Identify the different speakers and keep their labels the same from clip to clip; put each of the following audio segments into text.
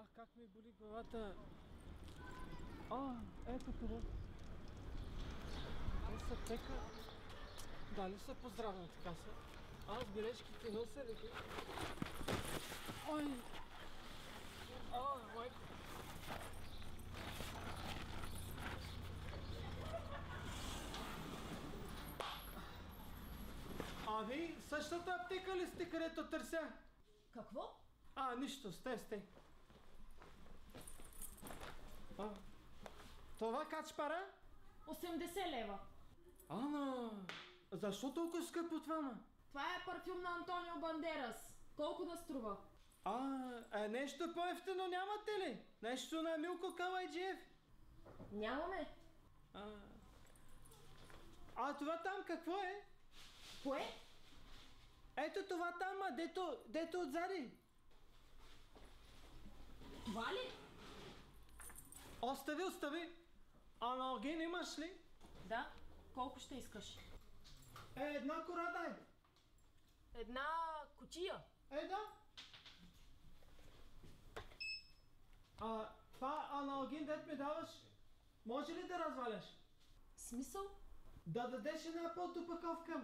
Speaker 1: Ах, как ми боли главата. Ето това. Те са пека. Дали са по здравната каса? Аз бележките нося ли? Ой! Майко! Ви същата аптека ли сте, където търся?
Speaker 2: Какво?
Speaker 1: Нищо, сте. Това качпара?
Speaker 2: 80 лева.
Speaker 1: Защо толкова скъпо това,
Speaker 2: Това е парфюм на Антонио Бандерас. Колко да струва?
Speaker 1: Нещо по-ефтино нямате ли? Нещо на Милко Калайджиев?
Speaker 2: Нямаме.
Speaker 1: Това там какво е?
Speaker 2: Кое?
Speaker 1: Ето това там, дето отзади.
Speaker 2: Това ли?
Speaker 1: Остави. Аналген имаш ли?
Speaker 2: Да. Колко ще искаш?
Speaker 1: Една кора дай.
Speaker 2: Една кутия.
Speaker 1: Да. Това аналген, дет ми даваш, може ли да разваляш?
Speaker 2: Смисъл?
Speaker 1: Да дадеш една подопаковка.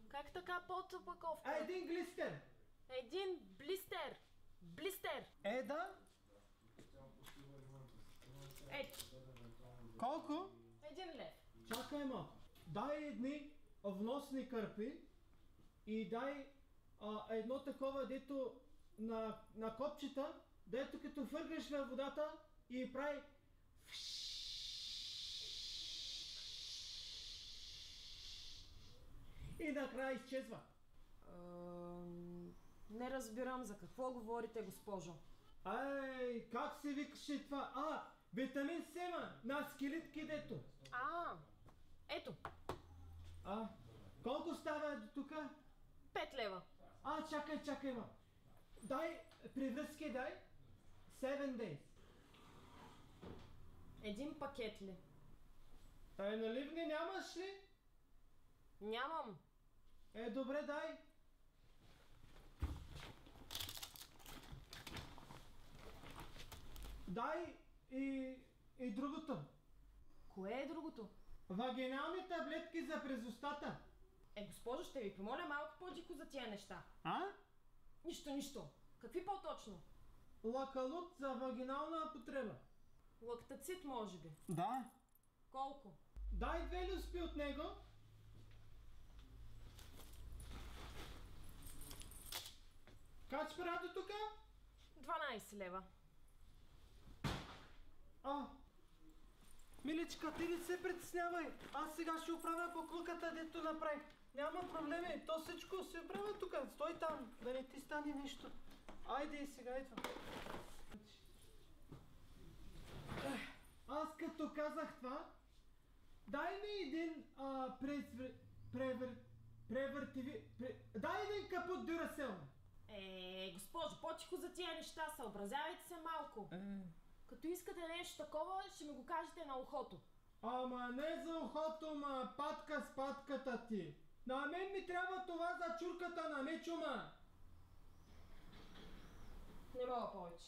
Speaker 2: Как така подопаковка?
Speaker 1: Един глистер.
Speaker 2: Един блистер. Блистер.
Speaker 1: Да.
Speaker 2: Ето.
Speaker 1: Колко?
Speaker 2: 1 лев.
Speaker 1: Чакай малко. Дай едни вносни кърпи и дай едно такова, дето на копчета, дето като фъргаш във водата и прави и накрая изчезва.
Speaker 2: Не разбирам за какво говорите, госпожо.
Speaker 1: Как се викаше това? Витамин С, на скелетки дето.
Speaker 2: Ето.
Speaker 1: Колко става до тука?
Speaker 2: 5 лева.
Speaker 1: Чакай, дай, привръзки дай. 7 days.
Speaker 2: Един пакет ли?
Speaker 1: Наливни нямаш ли?
Speaker 2: Нямам.
Speaker 1: Добре, дай. Дай и другото.
Speaker 2: Кое е другото?
Speaker 1: Вагинални таблетки за през устата.
Speaker 2: Госпожо, ще ви помоля малко по-дико за тия неща. Нищо. Какви по-точно?
Speaker 1: Лакалут за вагинална употреба.
Speaker 2: Лактацит, може би.
Speaker 1: Да.
Speaker 2: Колко?
Speaker 1: Дай 2 люспи от него. Качпара до тука?
Speaker 2: 12 лева.
Speaker 1: Миличка, ти не се притеснявай. Аз сега ще оправя буклуката, дето направих. Няма проблеми, то всичко се оправя тук. Стой там, да не ти стане нещо. Айде сега, ето. Аз като казах това, дай ми един дай един капут Дюрасел.
Speaker 2: Госпожо, по-тихо за тия неща, съобразявайте се малко. Като искате нещо такова, ще ми го кажете на ухото.
Speaker 1: Не за ухото, патка с патката ти. На мен ми трябва това за чурката на Мечо,
Speaker 2: Не мога повече.